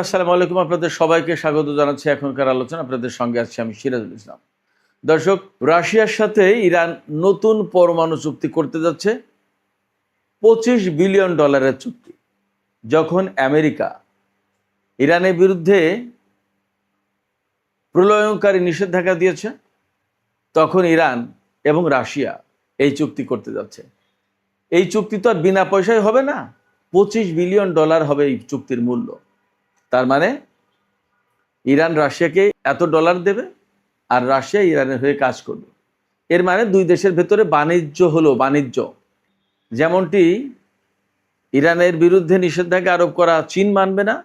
আসসালামু আলাইকুম, আপনাদের সবাইকে স্বাগত জানাচ্ছি এখনকার আলোচনা। আপনাদের সঙ্গে আছি আমি সিরাজুল ইসলাম। দর্শক, রাশিয়ার সাথে ইরান নতুন পরমাণু চুক্তি করতে যাচ্ছে, $25 বিলিয়ন চুক্তি। যখন আমেরিকা ইরানের বিরুদ্ধে প্রলয়ঙ্কারী নিষেধাজ্ঞা দিয়েছে, তখন ইরান এবং রাশিয়া এই চুক্তি করতে যাচ্ছে। এই চুক্তি তো আর বিনা পয়সায় হবে না, $25 বিলিয়ন হবে এই চুক্তির মূল্য। তার মানে ইরান রাশিয়াকে এত ডলার দেবে আর রাশিয়া ইরানের হয়ে কাজ করবে। এর মানে দুই দেশের ভেতরে বাণিজ্য হলো, বাণিজ্য। যেমনটি ইরানের বিরুদ্ধে নিষেধাজ্ঞা আরোপ করা চীন মানবে না,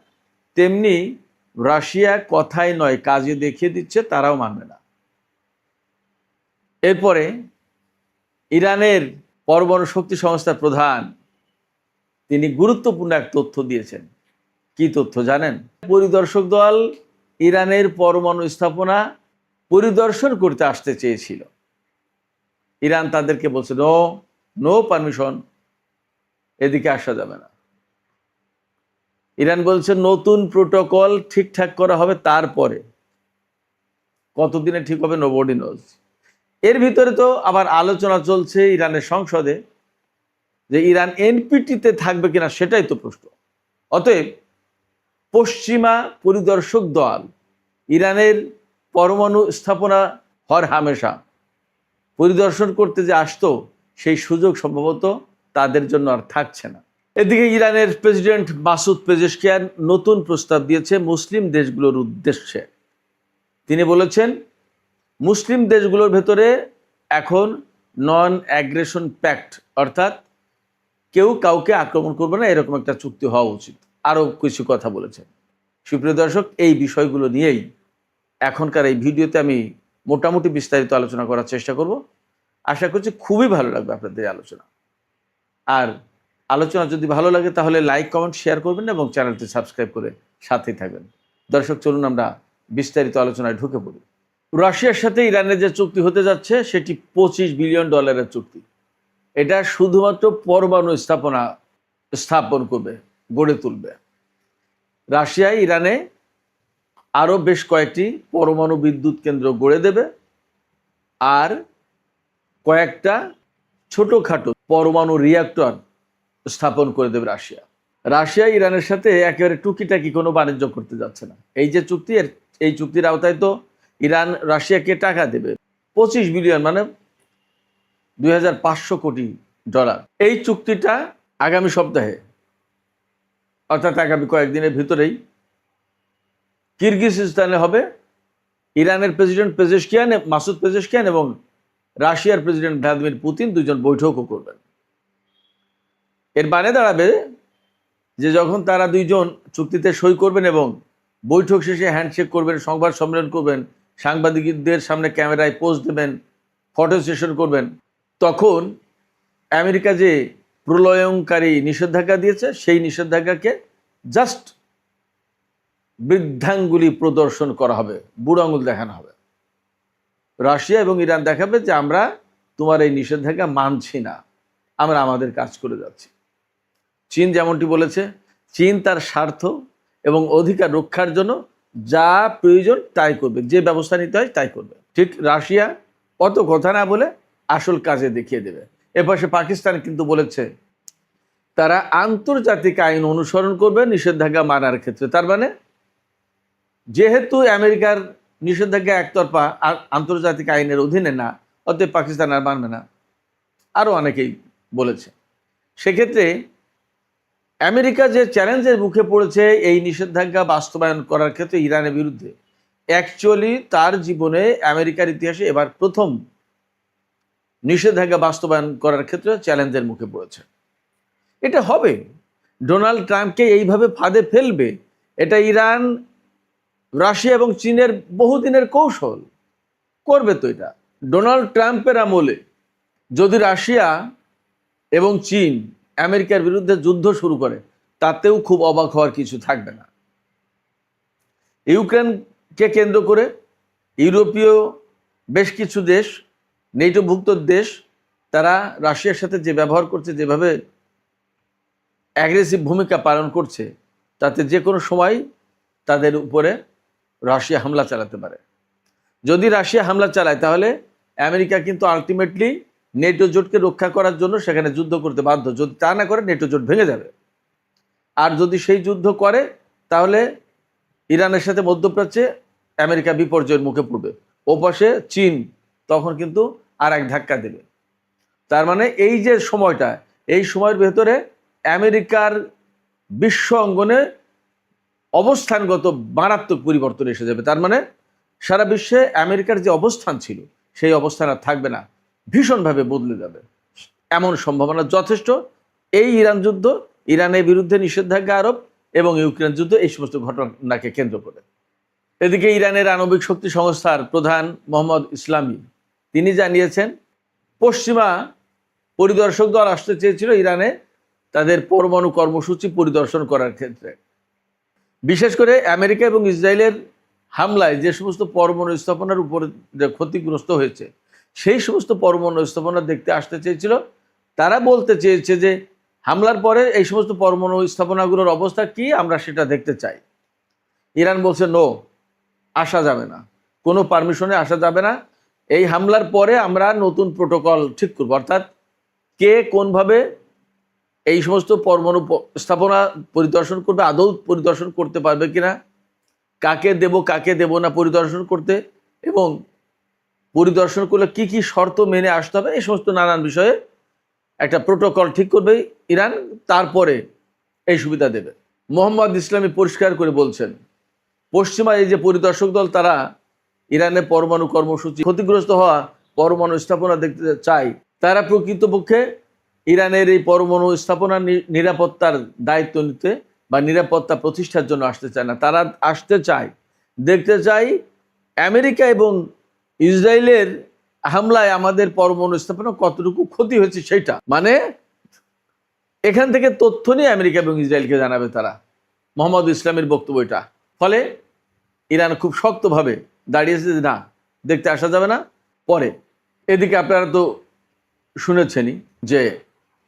তেমনি রাশিয়া কথাই নয় কাজে দেখিয়ে দিচ্ছে, তারাও মানবে না। এরপরে ইরানের পরমাণু শক্তি সংস্থার প্রধান তিনি গুরুত্বপূর্ণ এক তথ্য দিয়েছেন। কি তথ্য জানেন? পরিদর্শক দল ইরানের পরমাণু স্থাপনা পরিদর্শন করতে আসতে চেয়েছিল। ইরান তাদেরকে বলছে নো পারমিশন, এদিকে আসা যাবে না। ইরান বলছে নতুন প্রোটোকল ঠিকঠাক করা হবে, তারপরে কতদিনে ঠিক হবে নোবডি নোজ। এর ভিতরে তো আবার আলোচনা চলছে ইরানের সংসদে যে ইরান এনপিটিতে থাকবে কিনা, সেটাই তো প্রশ্ন। অতএব পশ্চিমা পরিদর্শক দল ইরানের পরমাণু স্থাপনা হর হামেশা পরিদর্শন করতে যে আসতো, সেই সুযোগ সম্ভবত তাদের জন্য আর থাকছে না। এদিকে ইরানের প্রেসিডেন্ট মাসুদ পেজেশকিয়ান নতুন প্রস্তাব দিয়েছে মুসলিম দেশগুলোর উদ্দেশ্যে। তিনি বলেছেন মুসলিম দেশগুলোর ভেতরে এখন নন অ্যাগ্রেশন প্যাক্ট, অর্থাৎ কেউ কাউকে আক্রমণ করবে না, এরকম একটা চুক্তি হওয়া উচিত। আরও কিছু কথা বলেছেন। সুপ্রিয় দর্শক, এই বিষয়গুলো নিয়েই এখনকার এই ভিডিওতে আমি মোটামুটি বিস্তারিত আলোচনা করার চেষ্টা করব। আশা করছি খুবই ভালো লাগবে আপনাদের এই আলোচনা। আর আলোচনা যদি ভালো লাগে তাহলে লাইক, কমেন্ট, শেয়ার করবেন এবং চ্যানেলটি সাবস্ক্রাইব করে সাথেই থাকবেন। দর্শক, চলুন আমরা বিস্তারিত আলোচনায় ঢুকে পড়ি। রাশিয়ার সাথে ইরানের যে চুক্তি হতে যাচ্ছে সেটি $25 বিলিয়ন চুক্তি। এটা শুধুমাত্র পরমাণু স্থাপন করবে, গড়ে তুলবে। রাশিয়া ইরানে আরও বেশ কয়েকটি পরমাণু বিদ্যুৎ কেন্দ্র গড়ে দেবে আর কয়েকটা ছোটোখাটো পরমাণু রিঅ্যাক্টর স্থাপন করে দেবে রাশিয়া। রাশিয়া ইরানের সাথে একেবারে টুকিটাকি কোনো বাণিজ্য করতে যাচ্ছে না। এই যে চুক্তি, এই চুক্তির আওতায় তো ইরান রাশিয়াকে টাকা দেবে $25 বিলিয়ন, মানে $2500 কোটি। এই চুক্তিটা আগামী সপ্তাহে, অর্থাৎ আগামী কয়েকদিনের ভিতরেই কিরগিজস্তানে হবে। ইরানের প্রেসিডেন্ট মাসুদ পেজেশকিয়ান এবং রাশিয়ার প্রেসিডেন্ট ভ্লাদিমির পুতিন দুজন বৈঠকও করবেন। এর মানে দাঁড়াবে যে যখন তারা দুইজন চুক্তিতে সই করবেন এবং বৈঠক শেষে হ্যান্ডশেক করবেন, সংবাদ সম্মেলন করবেন, সাংবাদিকদের সামনে ক্যামেরায় পোজ দেবেন, ফটো সেশন করবেন, তখন আমেরিকা যে প্রলয়ঙ্কারী নিষেধাজ্ঞা দিয়েছে সেই নিষেধাজ্ঞাকে জাস্ট বৃদ্ধাঙ্গুলি প্রদর্শন করা হবে, বুড়ো আঙুল দেখানো হবে। রাশিয়া এবং ইরান দেখাবে যে আমরা তোমার এই নিষেধাজ্ঞা মানছি না, আমরা আমাদের কাজ করে যাচ্ছি। চীন যেমনটি বলেছে, চীন তার স্বার্থ এবং অধিকার রক্ষার জন্য যা প্রয়োজন তাই করবে, যে ব্যবস্থা নিতে হয় তাই করবে। ঠিক রাশিয়া অত কথা না বলে আসল কাজে দেখিয়ে দেবে। এপাশে পাকিস্তান কিন্তু বলেছে তারা আন্তর্জাতিক আইন অনুসরণ করবে নিষেধাজ্ঞা মানার ক্ষেত্রে। তার মানে যেহেতু আমেরিকার নিষেধাজ্ঞা একতরফা, আন্তর্জাতিক আইনের অধীনে না, অতএব পাকিস্তান আর মানবে না। আরও অনেকেই বলেছে। সেক্ষেত্রে আমেরিকা যে চ্যালেঞ্জের মুখে পড়েছে এই নিষেধাজ্ঞা বাস্তবায়ন করার ক্ষেত্রে ইরানের বিরুদ্ধে, অ্যাকচুয়ালি তার জীবনে আমেরিকার ইতিহাসে এবার প্রথম নিষেধাজ্ঞা বাস্তবায়ন করার ক্ষেত্রে চ্যালেঞ্জের মুখে পড়েছে। এটা হবে, ডোনাল্ড ট্রাম্পকে এইভাবে ফাঁদে ফেলবে, এটা ইরান, রাশিয়া এবং চীনের বহুদিনের কৌশল। করবে তো এটা। ডোনাল্ড ট্রাম্পের আমলে যদি রাশিয়া এবং চীন আমেরিকার বিরুদ্ধে যুদ্ধ শুরু করে, তাতেও খুব অবাক হওয়ার কিছু থাকবে না। ইউক্রেনকে কেন্দ্র করে ইউরোপীয় বেশ কিছু দেশ, নেটোভুক্ত দেশ, তারা রাশিয়ার সাথে যে ব্যবহার করছে, যেভাবে অ্যাগ্রেসিভ ভূমিকা পালন করছে, তাতে যে কোনো সময় তাদের উপরে রাশিয়া হামলা চালাতে পারে। যদি রাশিয়া হামলা চালায় তাহলে আমেরিকা কিন্তু আলটিমেটলি নেটো জোটকে রক্ষা করার জন্য সেখানে যুদ্ধ করতে বাধ্য। যদি তা না করে নেটো জোট ভেঙে যাবে। আর যদি সেই যুদ্ধ করে তাহলে ইরানের সাথে মধ্যপ্রাচ্যে আমেরিকা বিপর্যয়ের মুখে পড়বে। ওপাশে চীন তখন কিন্তু আর এক ধাক্কা দেবে। তার মানে এই যে সময়টা, এই সময়ের ভেতরে আমেরিকার বিশ্ব অঙ্গনে অবস্থানগত মারাত্মক পরিবর্তন এসে যাবে। তার মানে সারা বিশ্বে আমেরিকার যে অবস্থান ছিল সেই অবস্থান আর থাকবে না, ভীষণভাবে বদলে যাবে, এমন সম্ভাবনা যথেষ্ট। এই ইরান যুদ্ধ, ইরানের বিরুদ্ধে নিষেধাজ্ঞা আরোপ এবং ইউক্রেন যুদ্ধ, এই সমস্ত ঘটনাকে কেন্দ্র করে। এদিকে ইরানের আণবিক শক্তি সংস্থার প্রধান মোহাম্মদ ইসলামী তিনি জানিয়েছেন, পশ্চিমা পরিদর্শক দল আসতে চেয়েছিল ইরানে তাদের পরমাণু কর্মসূচি পরিদর্শন করার ক্ষেত্রে। বিশেষ করে আমেরিকা এবং ইসরায়েলের হামলায় যে সমস্ত পরমাণু স্থাপনার উপর ক্ষতিগ্রস্ত হয়েছে সেই সমস্ত পরমাণু স্থাপনা দেখতে আসতে চেয়েছিল। তারা বলতে চেয়েছে যে হামলার পরে এই সমস্ত পরমাণু স্থাপনাগুলোর অবস্থা কি, আমরা সেটা দেখতে চাই। ইরান বলছে নো, আসা যাবে না, কোনো পারমিশনে আসা যাবে না। এই হামলার পরে আমরা নতুন প্রোটোকল ঠিক করব, অর্থাৎ কে কোনভাবে এই সমস্ত পরমাণু স্থাপনা পরিদর্শন করবে, আদৌ পরিদর্শন করতে পারবে কিনা, কাকে দেব কাকে দেব না পরিদর্শন করতে, এবং পরিদর্শন করলে কি কি শর্ত মেনে আসতে হবে, এই সমস্ত নানান বিষয়ে একটা প্রোটোকল ঠিক করবে ইরান, তারপরে এই সুবিধা দেবে। মোহাম্মদ ইসলামী পরিষ্কার করে বলছেন, পশ্চিমা এই যে পরিদর্শক দল তারা ইরানের পরমাণু কর্মসূচি ক্ষতিগ্রস্ত হওয়া পরমাণু স্থাপনা দেখতে চায়, তারা প্রকৃতপক্ষে ইরানের এই পরমাণু স্থাপনার নিরাপত্তার দায়িত্ব নিতে বা নিরাপত্তা প্রতিষ্ঠার জন্য আসতে চায় না। তারা আসতে চায়, দেখতে চায় আমেরিকা এবং ইসরায়েলের হামলায় আমাদের পরমাণু স্থাপনা কতটুকু ক্ষতি হয়েছে সেইটা, মানে এখান থেকে তথ্য নিয়ে আমেরিকা এবং ইসরায়েলকে জানাবে তারা। মোহাম্মদ ইসলামের বক্তব্য এটা। ফলে ইরান খুব শক্তভাবে দাঁড়িয়েছে যে না, দেখতে আসা যাবে না পরে। এদিকে আপনারা তো শুনেছেনই যে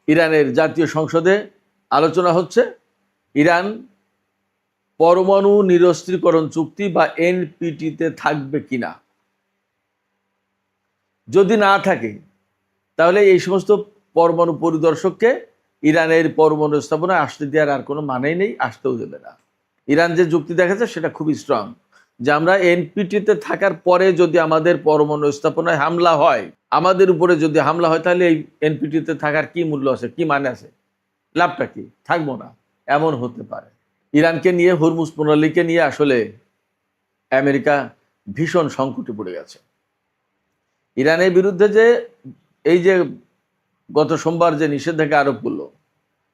ইরানের জাতীয় সংসদে আলোচনা হচ্ছে ইরান পরমাণু নিরস্ত্রীকরণ চুক্তি বা এনপিটিতে থাকবে কিনা। যদি না থাকে তাহলে এই সমস্ত পরমাণু পরিদর্শককে ইরানের পরমাণু স্থাপনায় আসতে দেওয়ার আর কোনো মানেই নেই, আসতেও দেবে না। ইরান যে যুক্তি দেখাচ্ছে সেটা খুবই স্ট্রং, যে আমরা এনপিটিতে থাকার পরে যদি আমাদের পরমাণু স্থাপনায় হামলা হয়, আমাদের উপরে যদি হামলা হয়, তাহলে এই এনপিটিতে থাকার কি মূল্য আছে, কি মানে আছে, লাভটা কি, থাকবো না, এমন হতে পারে। ইরানকে নিয়ে, হরমুজ প্রণালীকে নিয়ে আসলে আমেরিকা ভীষণ সংকটে পড়ে গেছে। ইরানের বিরুদ্ধে যে এই যে গত সোমবার যে নিষেধাজ্ঞা আরোপ করলো,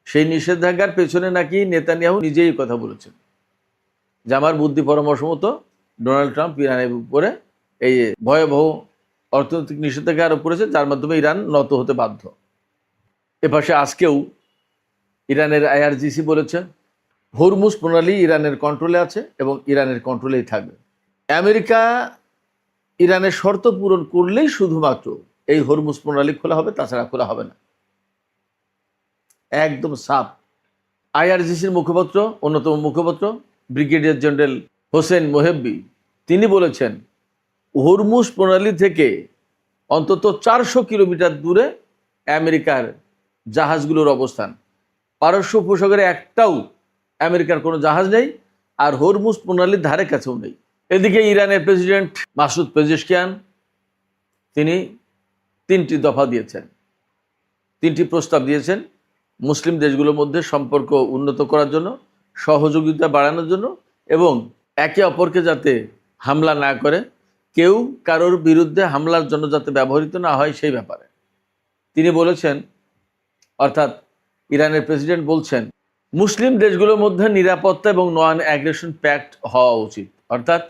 সেই নিষেধাজ্ঞার পেছনে নাকি নেতানিয়াহু নিজেই কথা বলেছেন যে আমার বুদ্ধি পরামর্শ মতো ডোনাল্ড ট্রাম্প ইরানের উপরে এই ভয়াবহ অর্থনৈতিক নিষেধাজ্ঞা আরোপ করেছে, যার মাধ্যমে ইরান নত হতে বাধ্য। এপাশে আজকেও ইরানের আইআরজিসি বলেছে হরমুজ প্রণালী ইরানের কন্ট্রোলে আছে এবং ইরানের কন্ট্রোলেই থাকবে। আমেরিকা ইরানের শর্ত পূরণ করলেই শুধুমাত্র এই হরমুজ প্রণালী খোলা হবে, তাছাড়া খোলা হবে না, একদম সাফ। আইআরজিসির মুখপাত্র, অন্যতম মুখপাত্র ব্রিগেডিয়ার জেনারেল হোসেন মোহেব্বি তিনি বলেছেন হরমুজ প্রণালী থেকে অন্তত 400 কিলোমিটার দূরে আমেরিকার জাহাজগুলোর অবস্থান। পারস্য উপসাগরে একটাও আমেরিকার কোনো জাহাজ নেই, আর হরমুজ প্রণালীর ধারে কাছেও নেই। এদিকে ইরানের প্রেসিডেন্ট মাসুদ পেজেশকিয়ান তিনি 3টি দফা দিয়েছেন, 3টি প্রস্তাব দিয়েছেন মুসলিম দেশগুলোর মধ্যে সম্পর্ক উন্নত করার জন্য, সহযোগিতা বাড়ানোর জন্য, এবং একে অপরকে যাতে হামলা না করে, কেউ কারোর বিরুদ্ধে হামলার জন্য যাতে ব্যবহৃত না হয় সেই ব্যাপারে তিনি বলেছেন। অর্থাৎ ইরানের প্রেসিডেন্ট বলছেন মুসলিম দেশগুলোর মধ্যে নিরাপত্তা এবং নন অ্যাগ্রেশন প্যাক্ট হওয়া উচিত। অর্থাৎ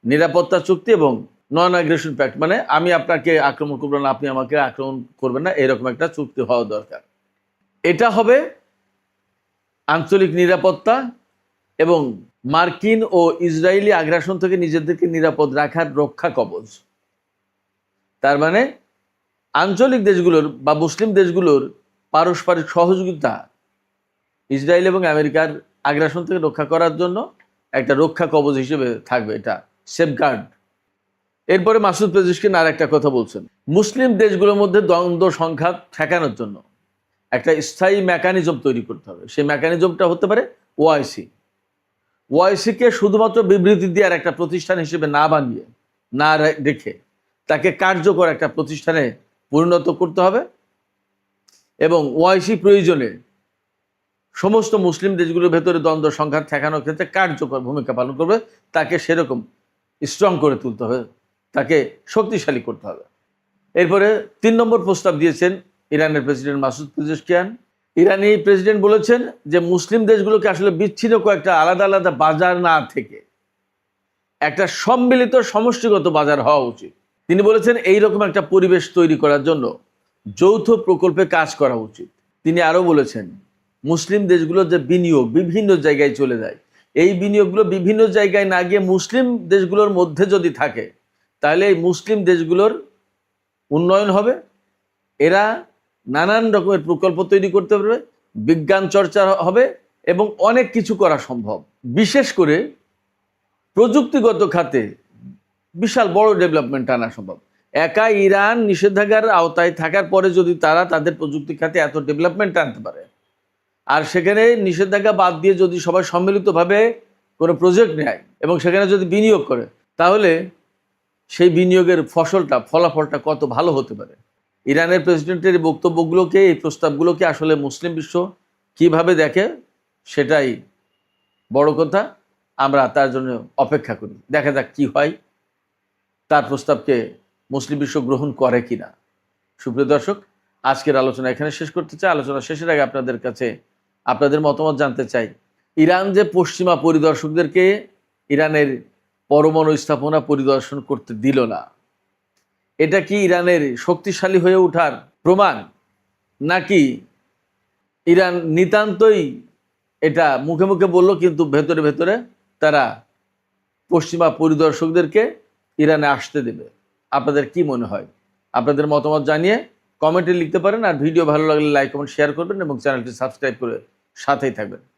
নিরাপত্তা চুক্তি এবং নন অ্যাগ্রেশন প্যাক্ট, মানে আমি আপনাকে আক্রমণ করবো না, আপনি আমাকে আক্রমণ করবেন না, এরকম একটা চুক্তি হওয়া দরকার। এটা হবে আঞ্চলিক নিরাপত্তা এবং মার্কিন ও ইসরায়েলি আগ্রাসন থেকে নিজেদেরকে নিরাপদ রাখার রক্ষা কবচ। তার মানে আঞ্চলিক দেশগুলোর বা মুসলিম দেশগুলোর পারস্পরিক সহযোগিতা ইসরায়েল এবং আমেরিকার আগ্রাসন থেকে রক্ষা করার জন্য একটা রক্ষা কবচ হিসেবে থাকবে, এটা সেফগার্ড। এরপরে মাসুদ পেজিশকিন আর একটা কথা বলছেন, মুসলিম দেশগুলোর মধ্যে দ্বন্দ্ব সংঘাত ঠেকানোর জন্য একটা স্থায়ী মেকানিজম তৈরি করতে হবে। সেই মেকানিজমটা হতে পারে ওআইসি। ওআইসিকে শুধুমাত্র বিবৃতি দেওয়ার একটা প্রতিষ্ঠান হিসেবে না বানিয়ে, না রেখে তাকে কার্যকর একটা প্রতিষ্ঠানে পরিণত করতে হবে এবং ওআইসি প্রয়োজনে সমস্ত মুসলিম দেশগুলোর ভেতরে দ্বন্দ্ব সংঘাত ঠেকানোর ক্ষেত্রে কার্যকর ভূমিকা পালন করবে। তাকে সেরকম স্ট্রং করে তুলতে হবে, তাকে শক্তিশালী করতে হবে। এরপরে 3 নম্বর প্রস্তাব দিয়েছেন ইরানের প্রেসিডেন্ট মাসুদ পেজেশকিয়ান। ইরানি প্রেসিডেন্ট বলেছেন যে মুসলিম দেশগুলোকে আসলে বিচ্ছিন্ন কয়েকটা আলাদা আলাদা বাজার না থেকে একটা সম্মিলিত সমষ্টিগত বাজার হওয়া উচিত। তিনি বলেছেন এইরকম একটা পরিবেশ তৈরি করার জন্য যৌথ প্রকল্পে কাজ করা উচিত। তিনি আরও বলেছেন মুসলিম দেশগুলোর যে বিনিয়োগ বিভিন্ন জায়গায় চলে যায়, এই বিনিয়োগগুলো বিভিন্ন জায়গায় না গিয়ে মুসলিম দেশগুলোর মধ্যে যদি থাকে তাহলে এই মুসলিম দেশগুলোর উন্নয়ন হবে। এরা নানান রকমের প্রকল্প তৈরি করতে পারবে, বিজ্ঞান চর্চা হবে এবং অনেক কিছু করা সম্ভব। বিশেষ করে প্রযুক্তিগত খাতে বিশাল বড় ডেভেলপমেন্ট আনা সম্ভব। একা ইরান নিষেধাজ্ঞার আওতায় থাকার পরে যদি তারা তাদের প্রযুক্তি খাতে এত ডেভেলপমেন্ট আনতে পারে, আর সেখানে নিষেধাজ্ঞা বাদ দিয়ে যদি সবাই সম্মিলিতভাবে কোনো প্রজেক্ট নেয় এবং সেখানে যদি বিনিয়োগ করে, তাহলে সেই বিনিয়োগের ফলাফলটা কত ভালো হতে পারে। ইরানের প্রেসিডেন্টের এই বক্তব্যগুলোকে, এই প্রস্তাবগুলোকে আসলে মুসলিম বিশ্ব কিভাবে দেখে সেটাই বড় কথা। আমরা তার জন্য অপেক্ষা করি, দেখা যাক কি হয়, তার প্রস্তাবকে মুসলিম বিশ্ব গ্রহণ করে কিনা। সুপ্রিয় দর্শক, আজকের আলোচনা এখানে শেষ করতে চাই। আলোচনা শেষের আগে আপনাদের কাছে আপনাদের মতামত জানতে চাই। ইরান যে পশ্চিমা পরিদর্শকদেরকে ইরানের পরমাণু স্থাপনা পরিদর্শন করতে দিল না, এটা কি ইরানের শক্তিশালী হয়ে ওঠার প্রমাণ, নাকি ইরান নিতান্তই এটা মুখে মুখে বলল কিন্তু ভেতরে ভেতরে তারা পশ্চিমা পরিদর্শকদেরকে ইরানে আসতে দেবে? আপনাদের কি মনে হয়? আপনাদের মতামত জানিয়ে কমেন্টে লিখতে পারেন। আর ভিডিও ভালো লাগলে লাইক কমেন্ট শেয়ার করবেন এবং চ্যানেলটি সাবস্ক্রাইব করে সাথেই থাকবেন।